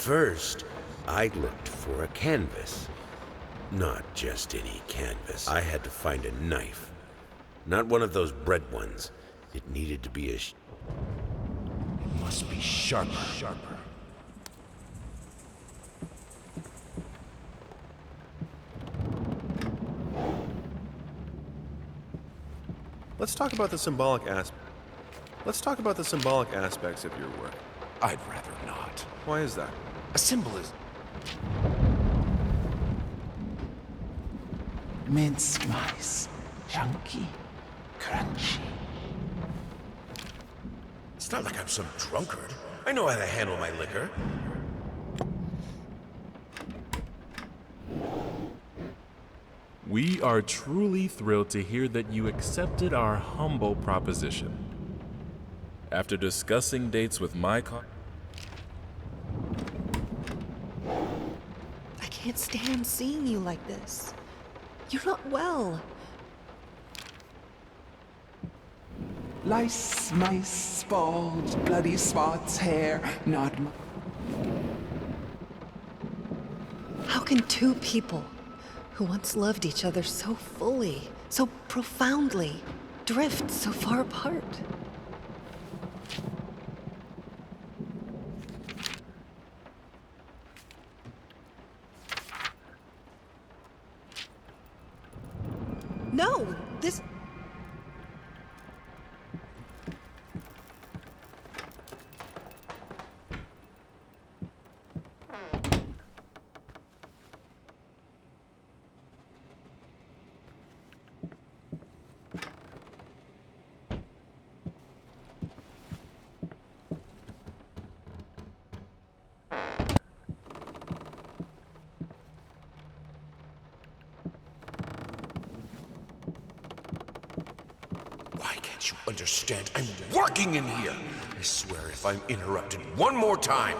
First, I looked for a canvas. Not just any canvas. I had to find a knife. Not one of those bread ones. It needed to be It must be sharper. Let's talk about the symbolic aspects of your work. I'd rather not. Why is that? A symbol is... Mince mice. Chunky. Crunchy. It's not like I'm some drunkard. I know how to handle my liquor. We are truly thrilled to hear that you accepted our humble proposition. After discussing dates with I can't stand seeing you like this. You're not well. Lice, mice, bald, bloody spots, hair, not How can two people who once loved each other so fully, so profoundly, drift so far apart? No, this... Why can't you understand? I'm working in here! I swear if I'm interrupted one more time...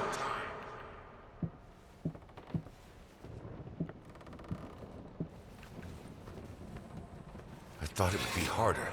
I thought it would be harder.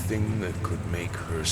Thing that could make her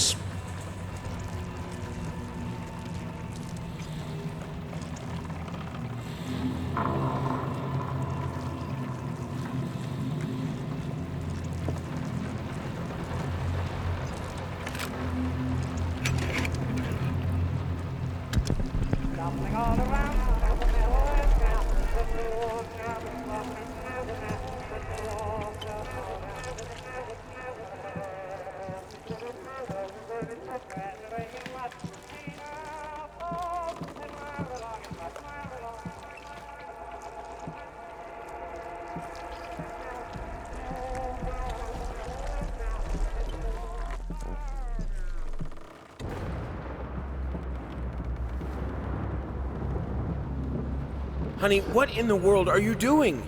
Honey, what in the world are you doing?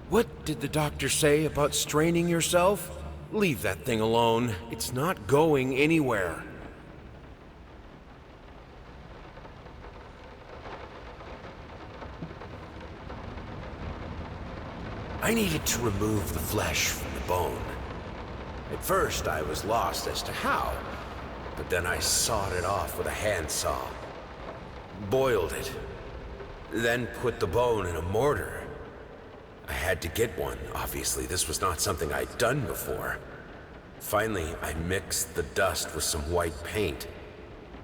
What did the doctor say about straining yourself? Leave that thing alone. It's not going anywhere. I needed to remove the flesh from the bone. At first, I was lost as to how, but then I sawed it off with a handsaw, boiled it, then put the bone in a mortar. I had to get one, obviously. This was not something I'd done before. Finally, I mixed the dust with some white paint.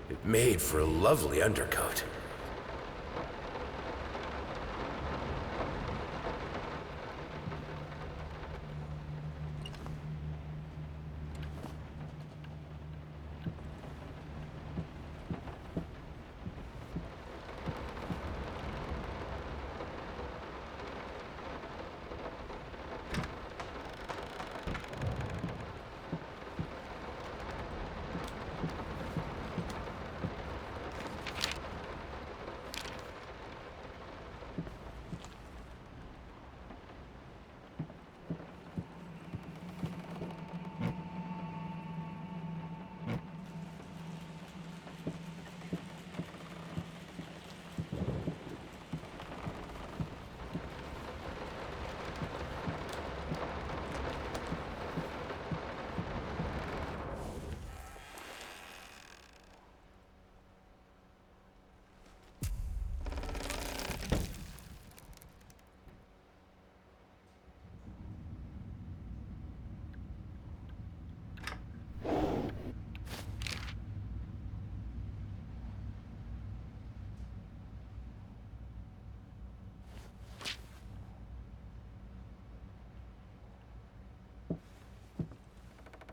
It made for a lovely undercoat.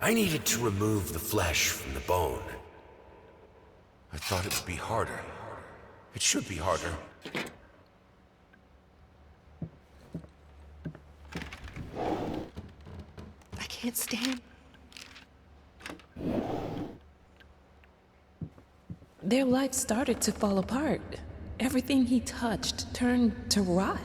I needed to remove the flesh from the bone. I thought it would be harder. It should be harder. I can't stand. Their life started to fall apart. Everything he touched turned to rot.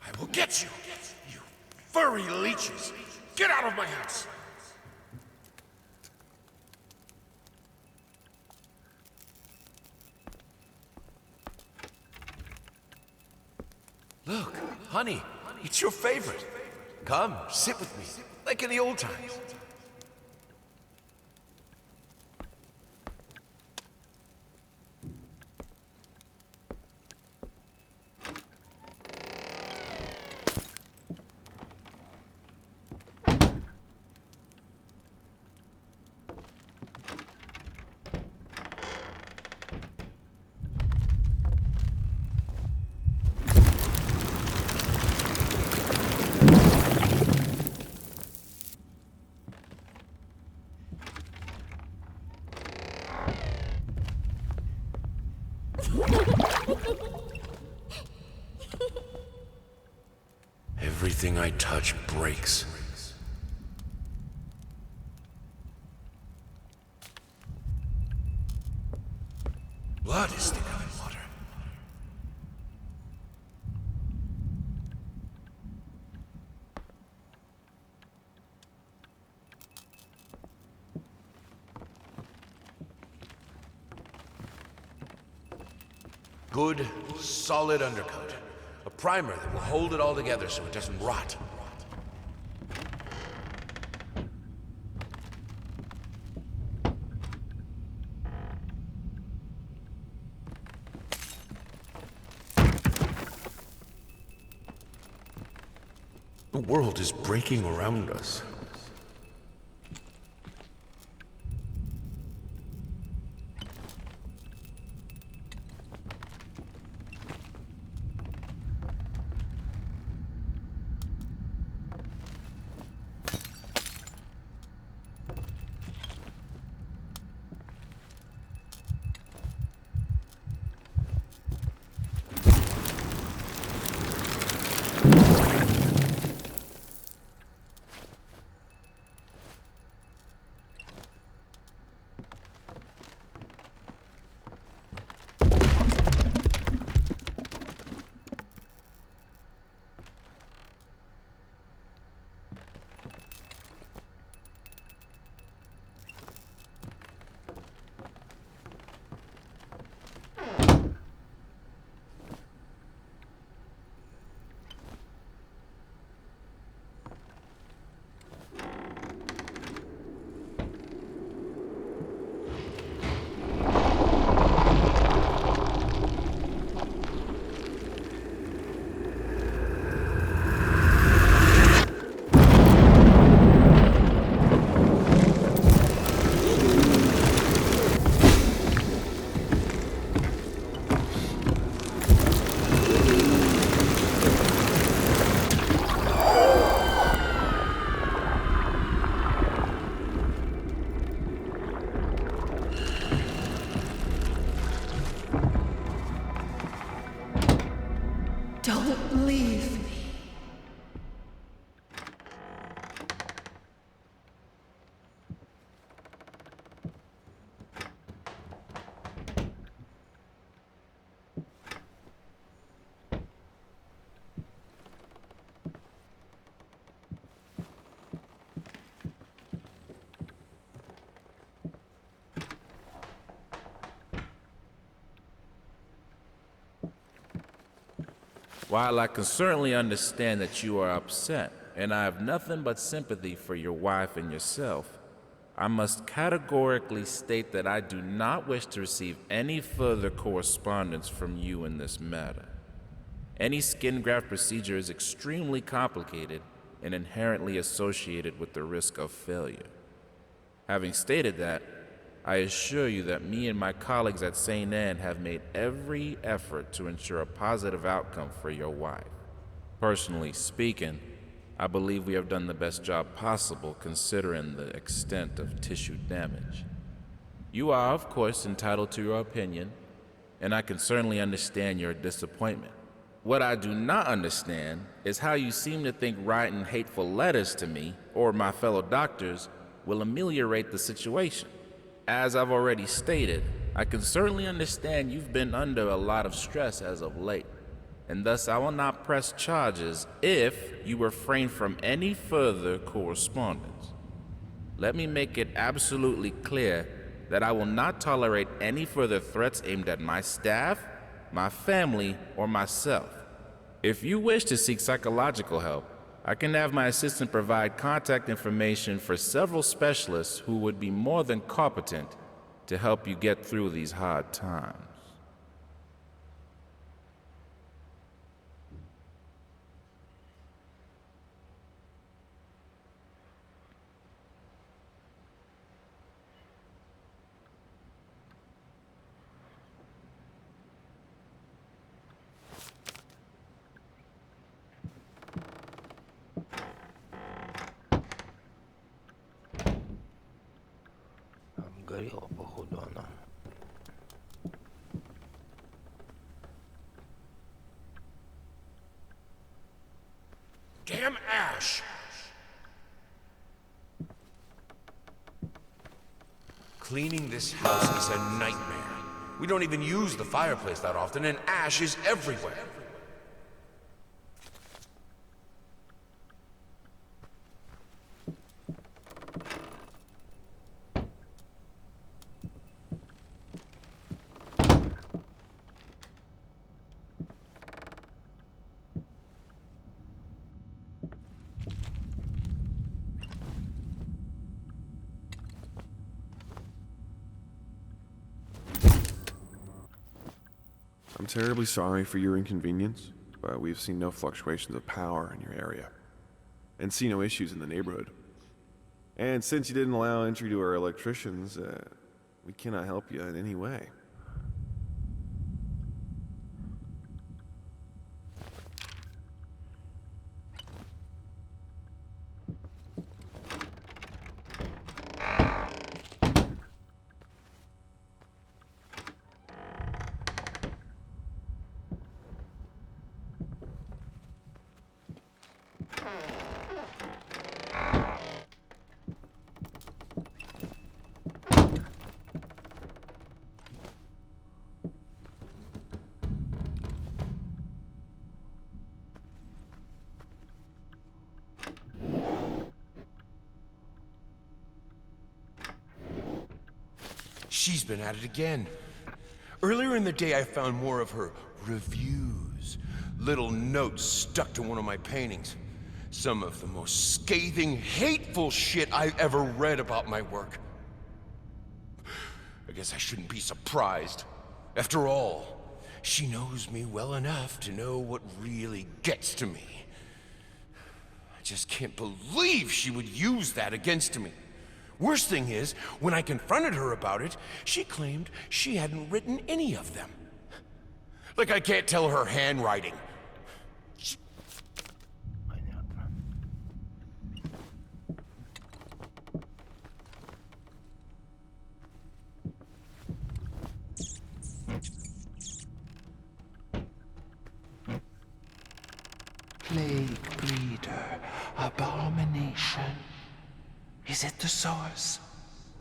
I will get you, you furry leeches! Get out of my house! Look, honey, it's your favorite. Come, sit with me, like in the old times. Everything I touch breaks. Blood is thicker than water. Good, solid undercoat. A primer that will hold it all together so it doesn't rot. The world is breaking around us. Don't leave me. While I can certainly understand that you are upset, and I have nothing but sympathy for your wife and yourself, I must categorically state that I do not wish to receive any further correspondence from you in this matter. Any skin graft procedure is extremely complicated and inherently associated with the risk of failure. Having stated that, I assure you that me and my colleagues at St. Anne have made every effort to ensure a positive outcome for your wife. Personally speaking, I believe we have done the best job possible considering the extent of tissue damage. You are, of course, entitled to your opinion, and I can certainly understand your disappointment. What I do not understand is how you seem to think writing hateful letters to me or my fellow doctors will ameliorate the situation. As I've already stated, I can certainly understand you've been under a lot of stress as of late, and thus I will not press charges if you refrain from any further correspondence. Let me make it absolutely clear that I will not tolerate any further threats aimed at my staff, my family, or myself. If you wish to seek psychological help, I can have my assistant provide contact information for several specialists who would be more than competent to help you get through these hard times. Горела, походу, она. Damn Ash! Cleaning this house is a nightmare. We don't even use the fireplace that often, and ash is everywhere. I'm terribly sorry for your inconvenience, but we've seen no fluctuations of power in your area, and see no issues in the neighborhood. And since you didn't allow entry to our electricians, we cannot help you in any way. She's been at it again. Earlier in the day, I found more of her reviews. Little notes stuck to one of my paintings. Some of the most scathing, hateful shit I've ever read about my work. I guess I shouldn't be surprised. After all, she knows me well enough to know what really gets to me. I just can't believe she would use that against me. Worst thing is, when I confronted her about it, she claimed she hadn't written any of them. Like I can't tell her handwriting. Понятно. Is it the source?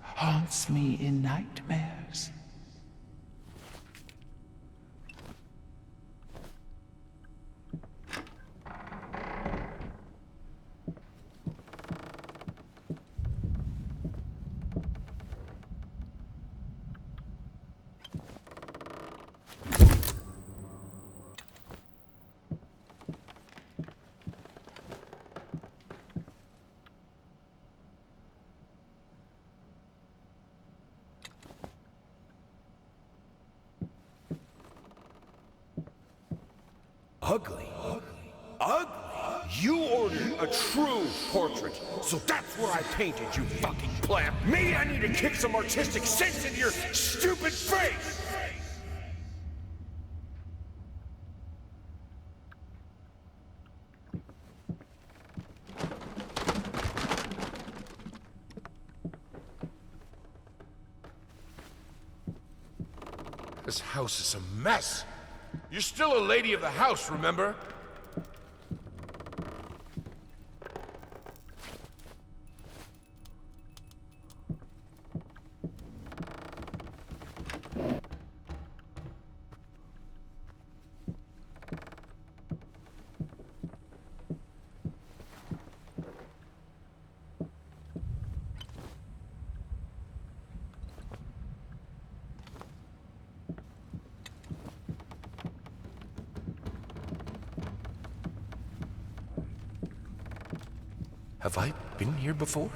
Haunts me in nightmares. Ugly? Ugly? You ordered a true portrait, so that's what I painted, you fucking pleb. Maybe I need to kick some artistic sense into your stupid face! This house is a mess. You're still a lady of the house, remember? Have I been here before?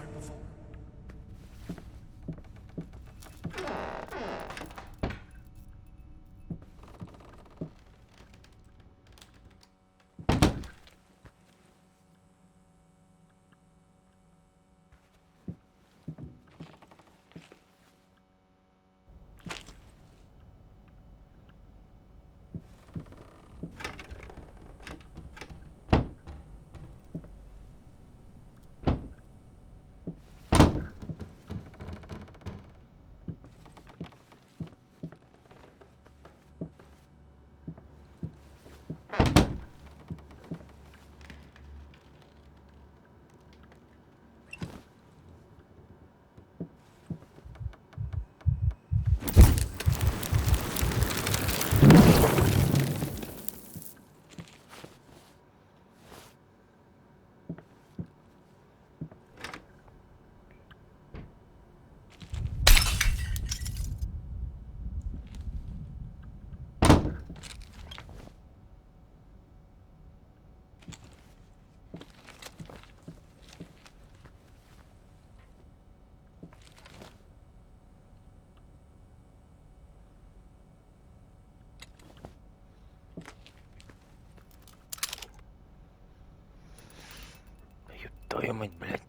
Ёб твою мать, блядь.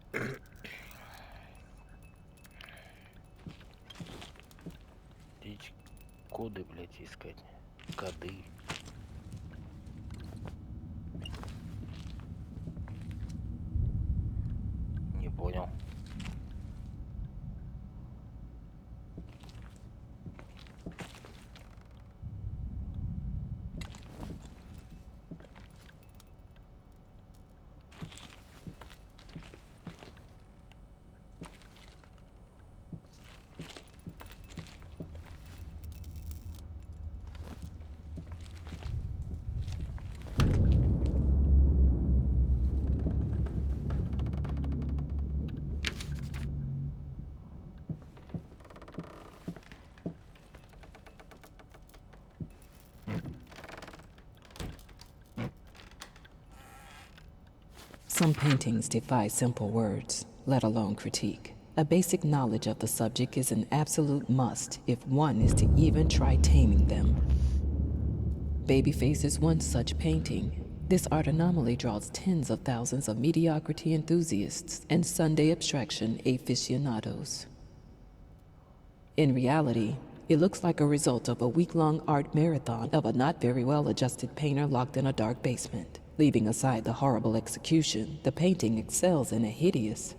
Дичь, коды, блядь, искать. Коды. Не понял. Some paintings defy simple words, let alone critique. A basic knowledge of the subject is an absolute must if one is to even try taming them. Babyface is one such painting. This art anomaly draws tens of thousands of mediocrity enthusiasts and Sunday abstraction aficionados. In reality, it looks like a result of a week-long art marathon of a not very well-adjusted painter locked in a dark basement. Leaving aside the horrible execution, the painting excels in a hideous.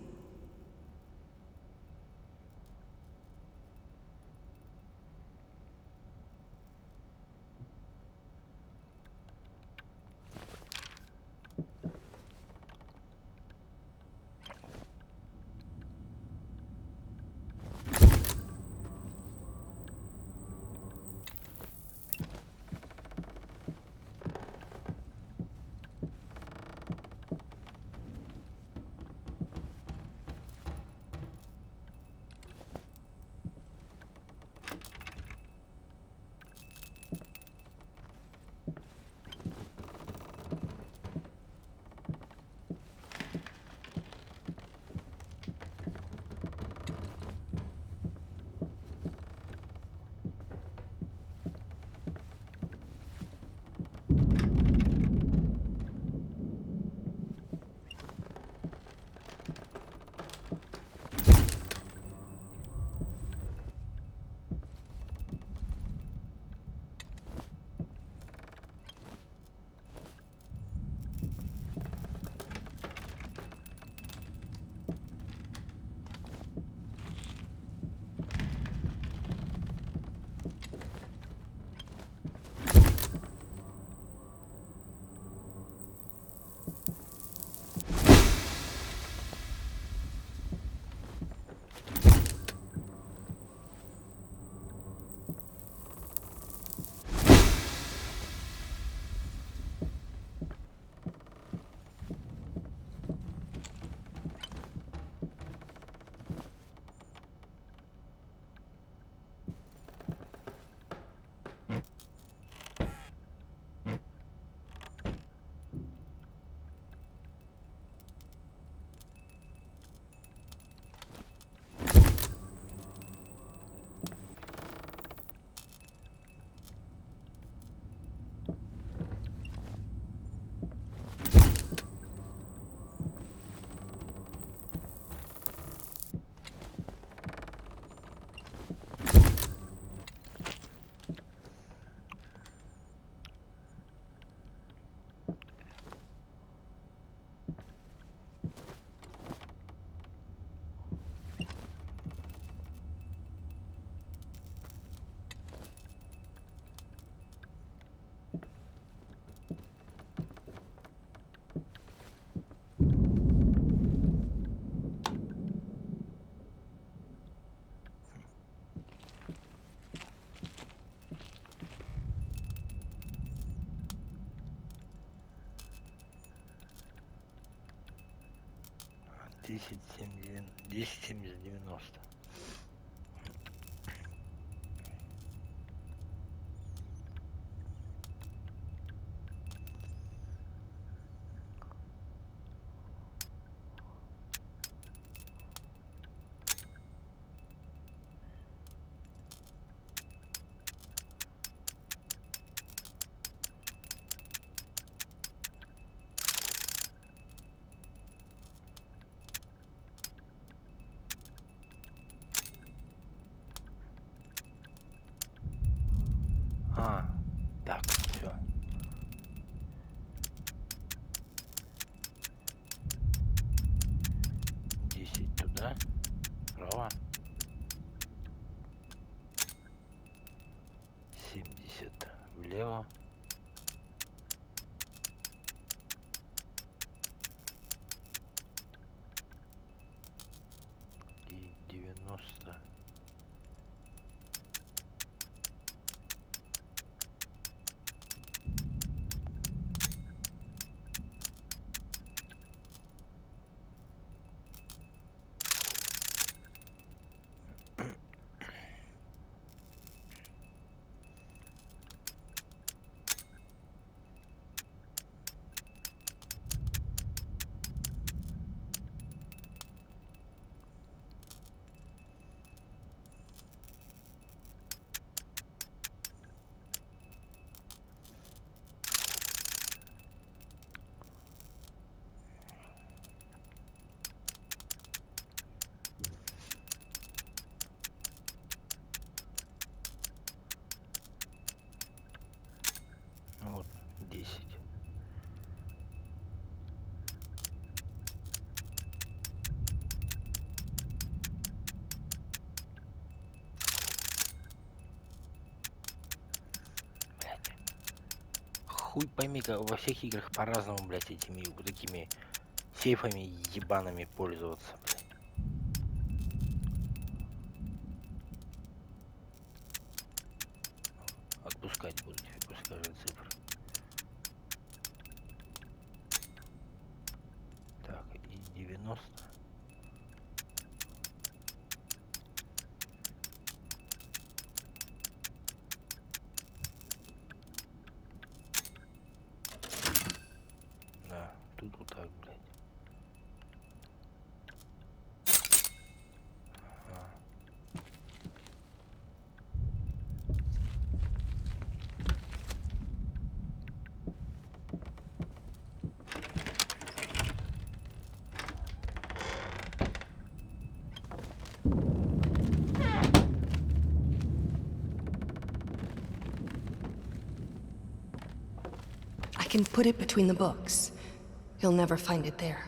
10,70,90. А, так, все. Десять туда, право. 70 влево. И 90. Вот 10. Блядь. Хуй пойми, как во всех играх по-разному, блядь, этими вот такими сейфами ебаными пользоваться, блядь. Отпускать буду тебе, пускай же цифры. Так, и 90. Да, тут вот так, блядь. I can put it between the books. You'll never find it there.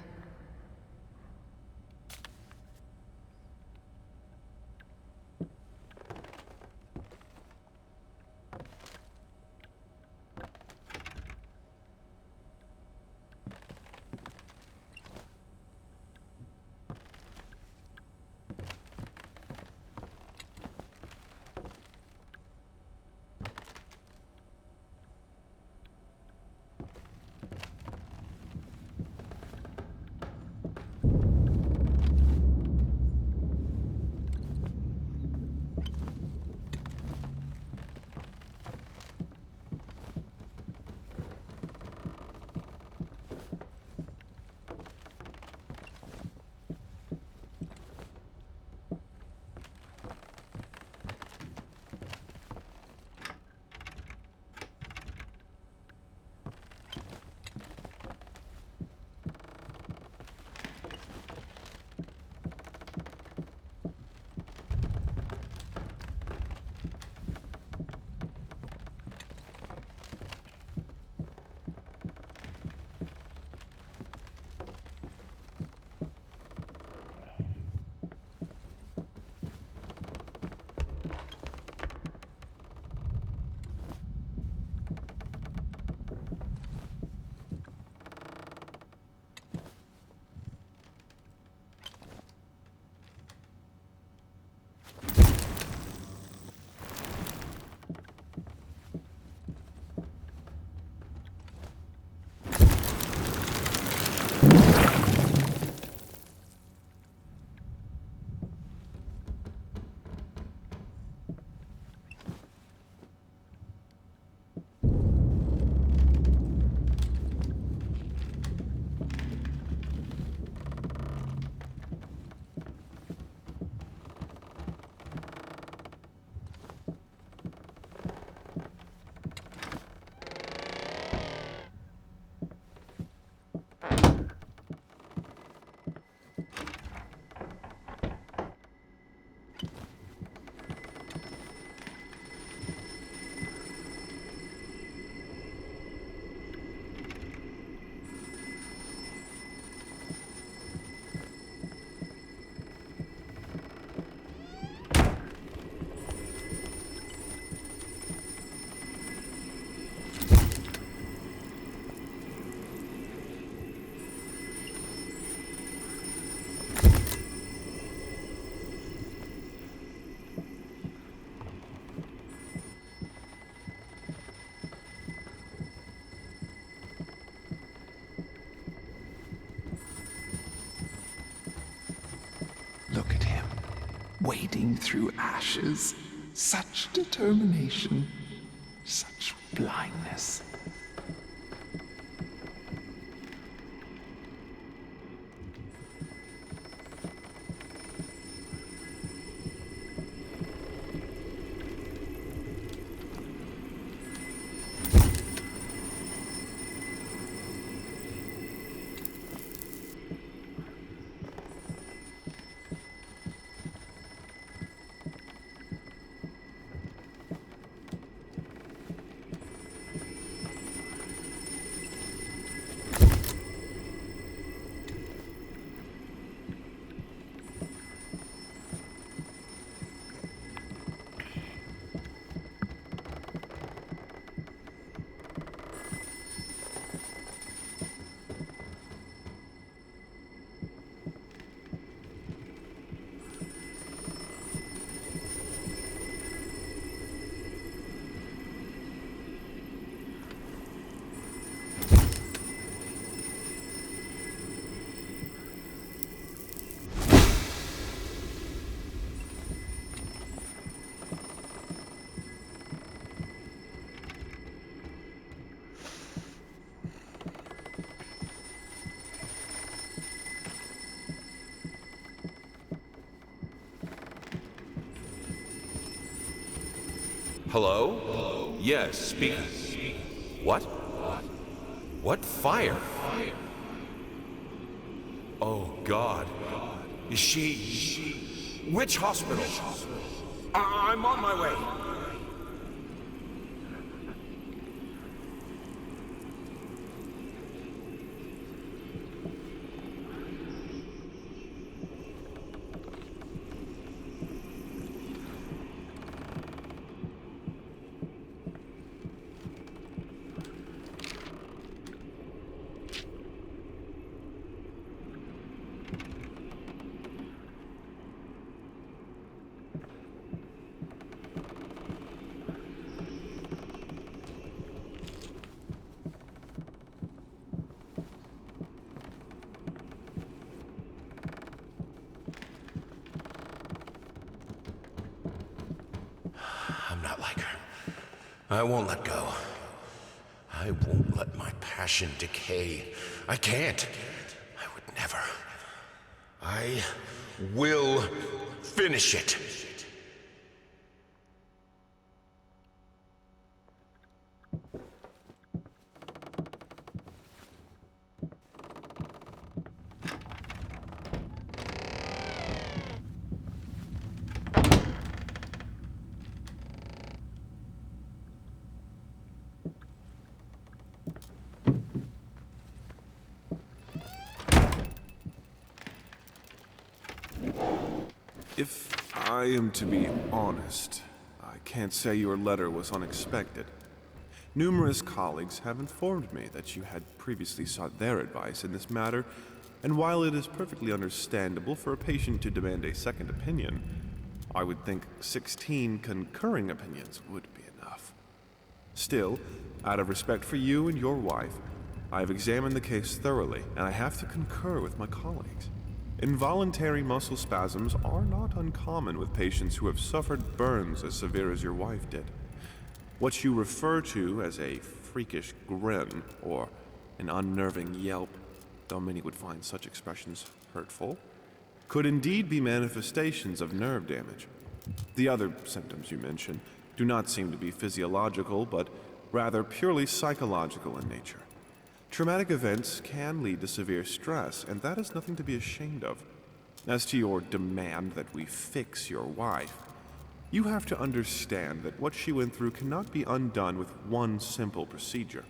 wading through ashes. Such determination, such blindness. Hello? Yes, speaking. What? What fire? Oh, God. Is she... Which hospital? I'm on my way. I'm not like her. I won't let go. I won't let my passion decay. I can't. I would never. I will finish it. If I am to be honest, I can't say your letter was unexpected. Numerous colleagues have informed me that you had previously sought their advice in this matter, and while it is perfectly understandable for a patient to demand a second opinion, I would think 16 concurring opinions would be enough. Still, out of respect for you and your wife, I have examined the case thoroughly, and I have to concur with my colleagues. Involuntary muscle spasms are not uncommon with patients who have suffered burns as severe as your wife did. What you refer to as a freakish grin or an unnerving yelp, though many would find such expressions hurtful, could indeed be manifestations of nerve damage. The other symptoms you mention do not seem to be physiological, but rather purely psychological in nature. Traumatic events can lead to severe stress, and that is nothing to be ashamed of. As to your demand that we fix your wife, you have to understand that what she went through cannot be undone with one simple procedure.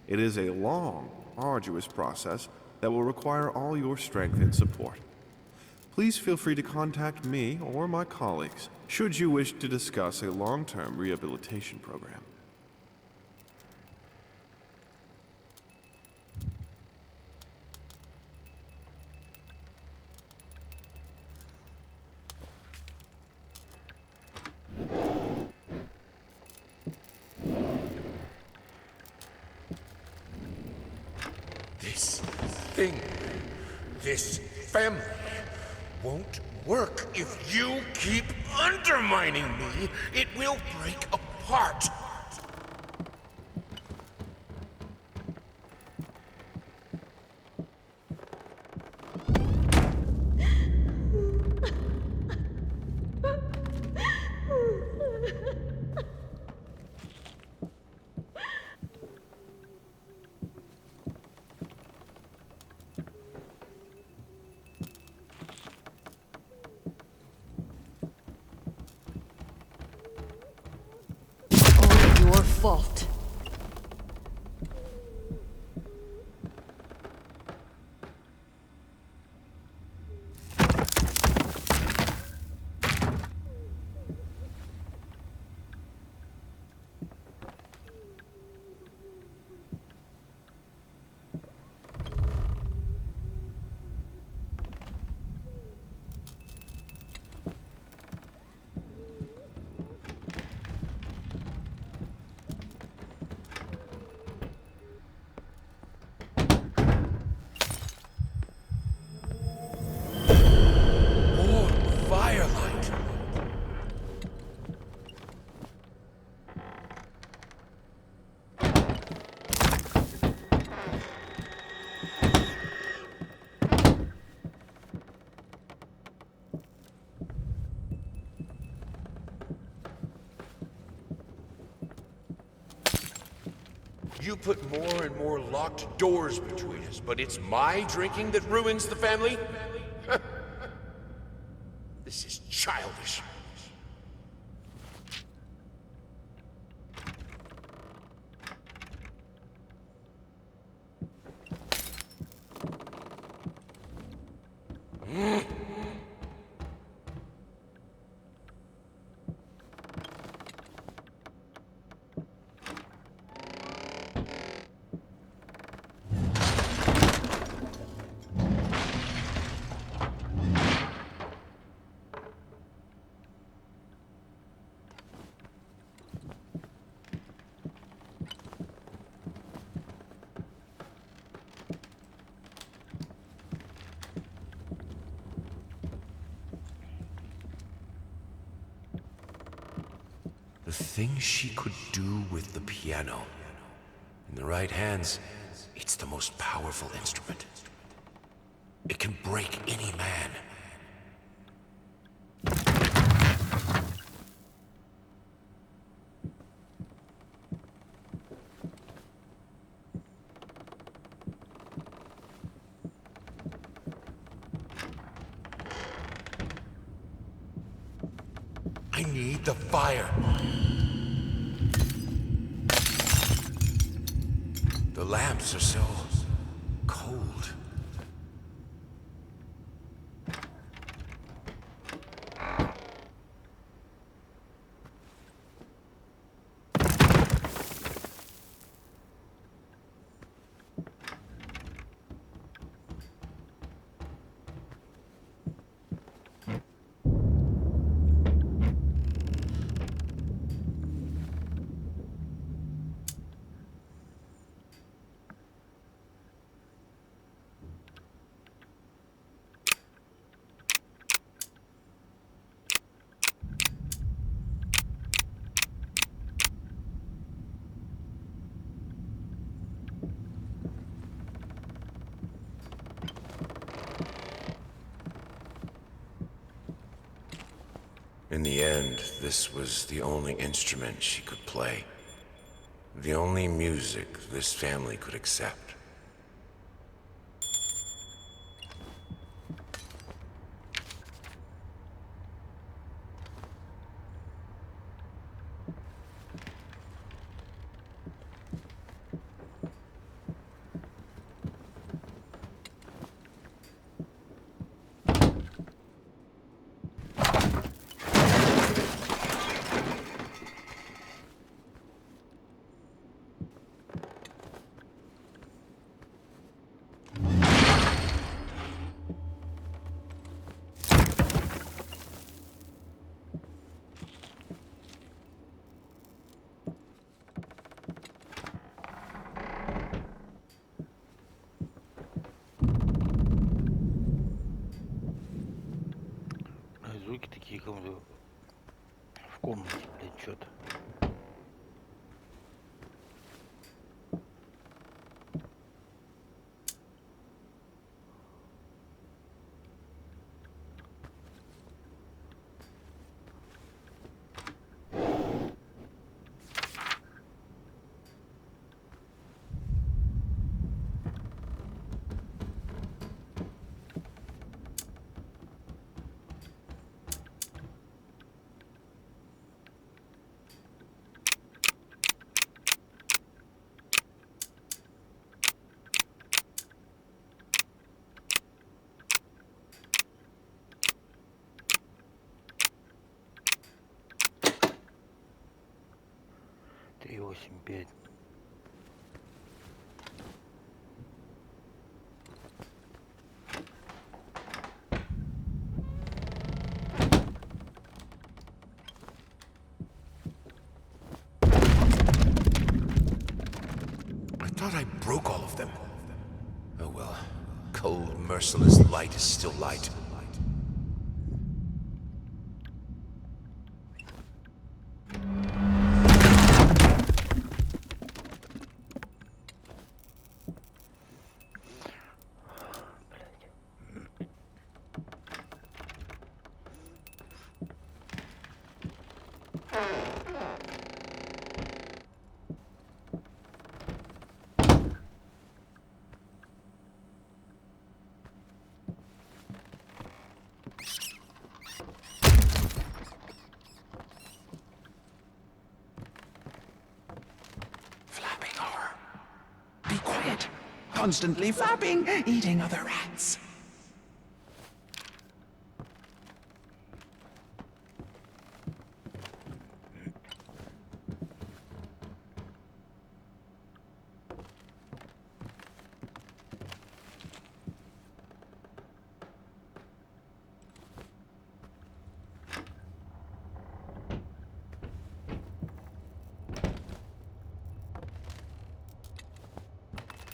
It is a long, arduous process that will require all your strength and support. Please feel free to contact me or my colleagues should you wish to discuss a long-term rehabilitation program. This thing, this family, won't work. If you keep undermining me, it will break apart. All your fault. More firelight. You put more and more locked doors between us, but it's my drinking that ruins the family? This is childish. The things she could do with the piano. In the right hands, it's the most powerful instrument. It can break any man. I need the fire. The lamps are so cold. In the end, this was the only instrument she could play. The only music this family could accept. комнате, блин, что-то. Три, 8, 5. I thought I broke all of them. Oh well. Cold, merciless light is still light. Flapping horror. Be quiet. Constantly flapping, eating other rats.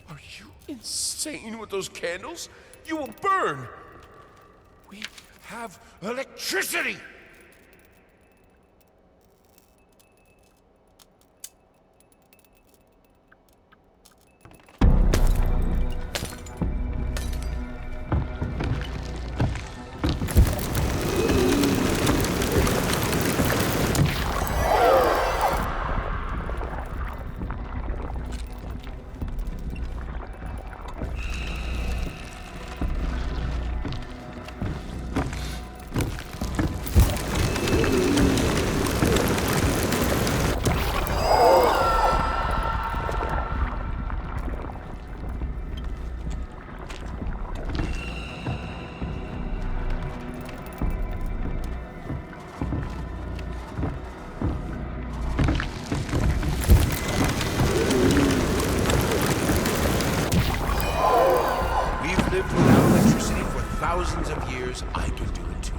Are you insane with those candles? You will burn! We have electricity! Lived without electricity for thousands of years, I can do it too.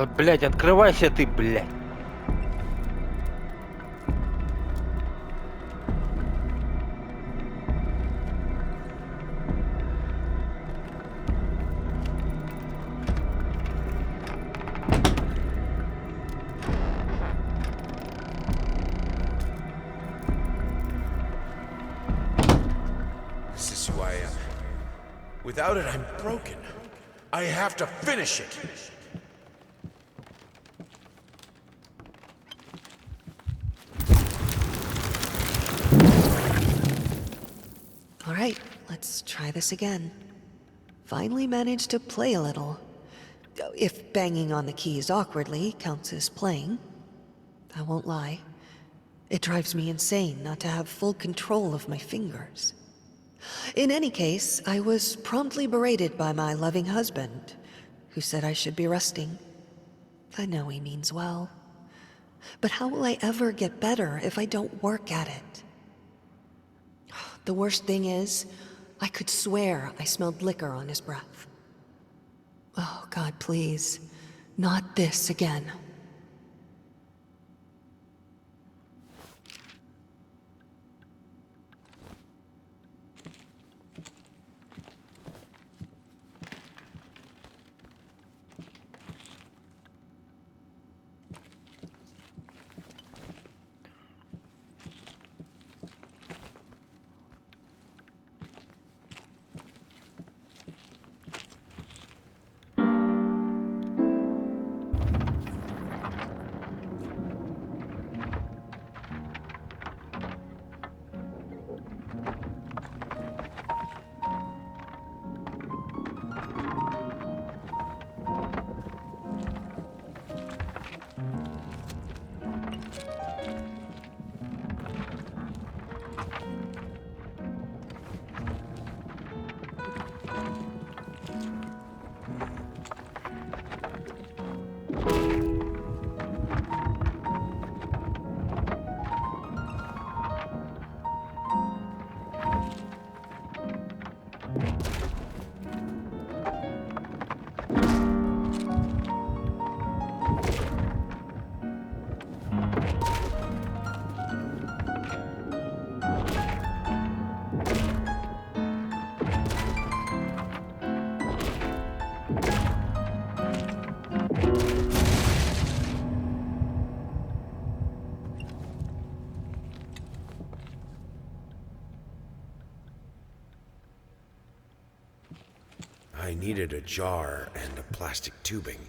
Блядь, открывайся ты, блядь. This is who I am. Without it, I'm broken. I have to finish it. All right, let's try this again. Finally managed to play a little. If banging on the keys awkwardly counts as playing. I won't lie. It drives me insane not to have full control of my fingers. In any case, I was promptly berated by my loving husband, who said I should be resting. I know he means well. But how will I ever get better if I don't work at it? The worst thing is, I could swear I smelled liquor on his breath. Oh, God, please. Not this again. I needed a jar and a plastic tubing.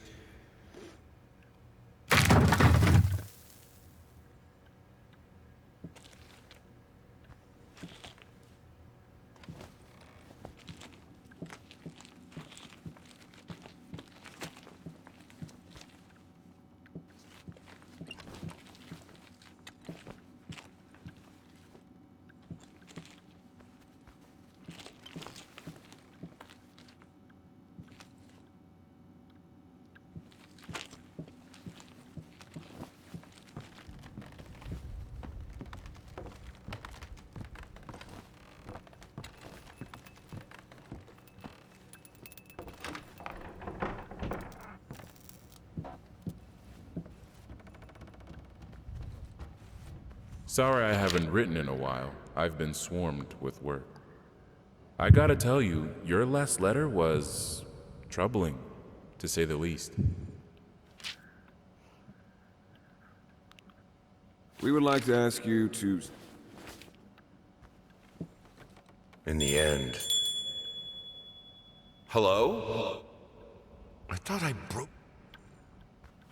Sorry I haven't written in a while. I've been swarmed with work. I gotta tell you, your last letter was troubling, to say the least. We would like to ask you to... In the end. Hello? I thought I broke.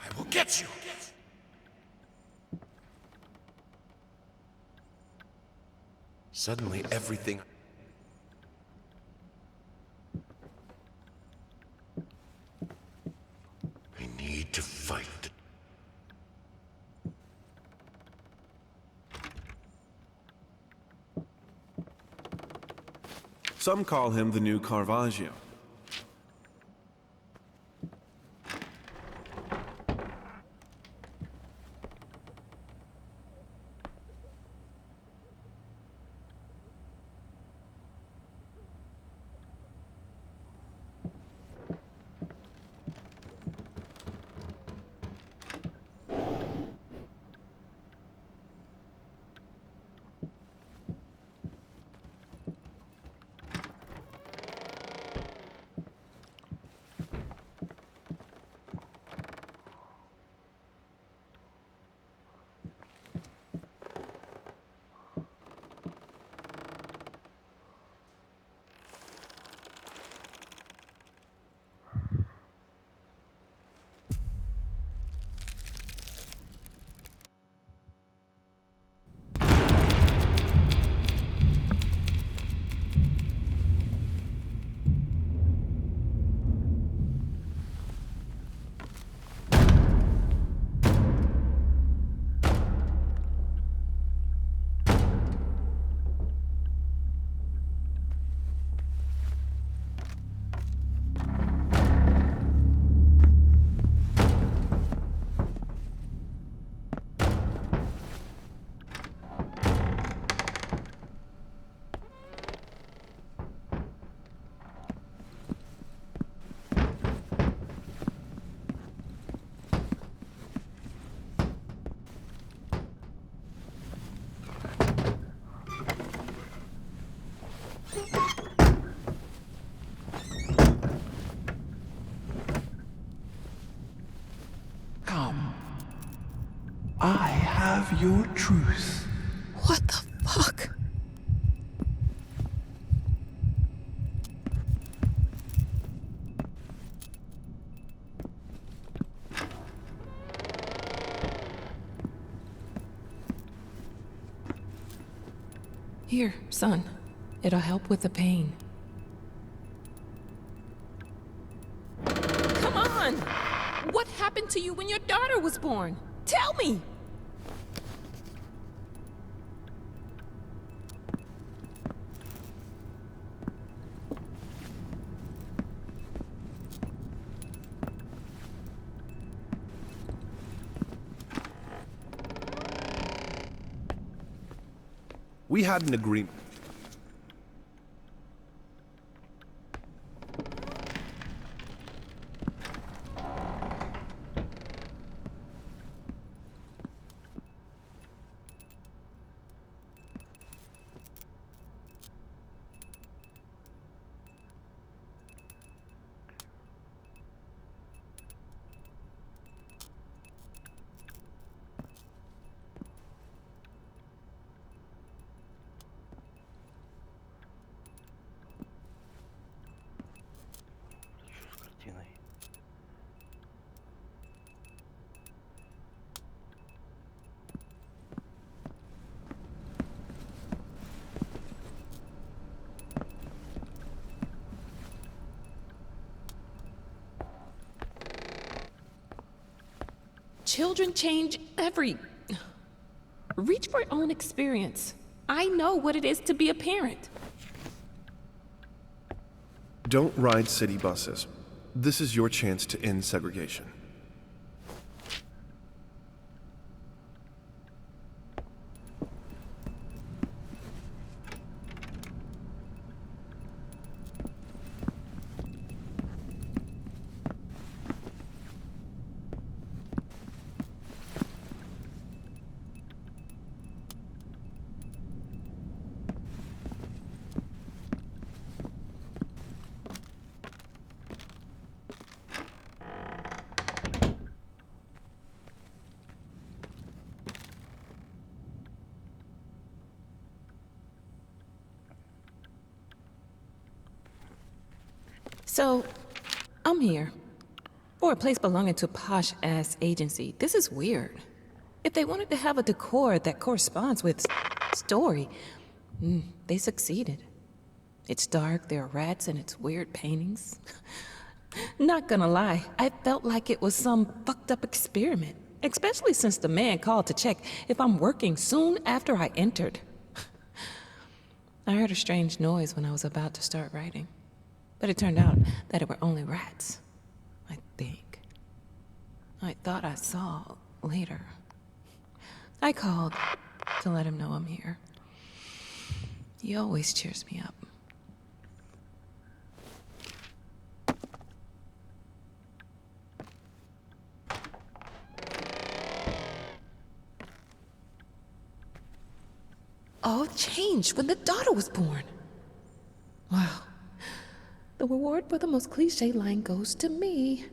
I will get you! Suddenly everything... I need to fight the... Some call him the new Caravaggio. have your truth. What the fuck? Here, son. It'll help with the pain. Come on! What happened to you when your daughter was born? Tell me! We had an agreement. Что с картиной? Children change every... Reach for your own experience. I know what it is to be a parent. Don't ride city buses. This is your chance to end segregation. So, I'm here. For a place belonging to a posh-ass agency. This is weird. If they wanted to have a decor that corresponds with story, they succeeded. It's dark, there are rats, and it's weird paintings. Not gonna lie, I felt like it was some fucked up experiment. Especially since the man called to check if I'm working soon after I entered. I heard a strange noise when I was about to start writing. But it turned out that it were only rats, I think. I thought I saw later. I called to let him know I'm here. He always cheers me up. All changed when the daughter was born. Wow. The reward for the most cliche line goes to me.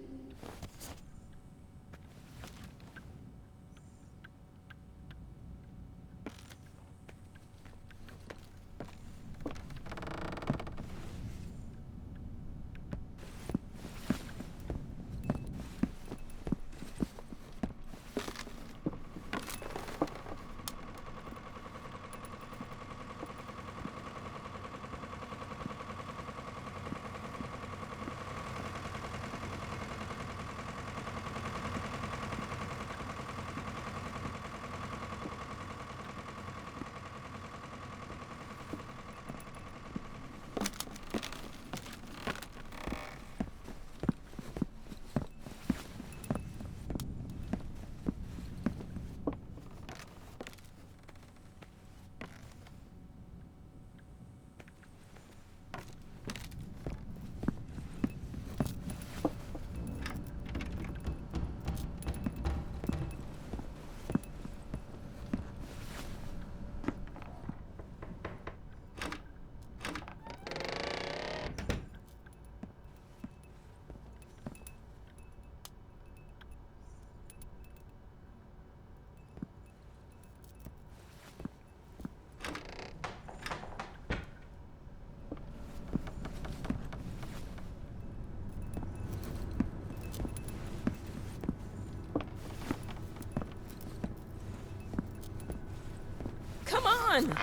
on!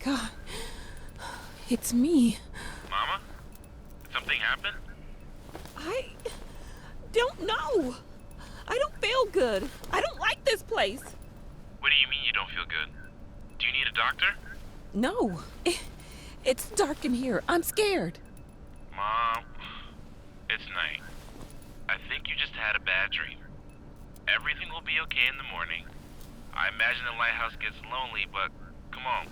God, it's me. Mama? Something happened? I don't know. I don't feel good. I don't like this place. What do you mean you don't feel good? Do you need a doctor? No, it's dark in here. I'm scared. Mom, it's night. I think you just had a bad dream. Everything will be okay in the morning. I imagine the lighthouse gets lonely, but come on.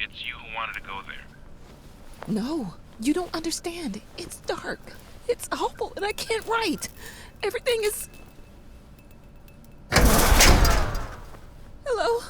It's you who wanted to go there. No, you don't understand. It's dark. It's awful, and I can't write. Everything is... Hello?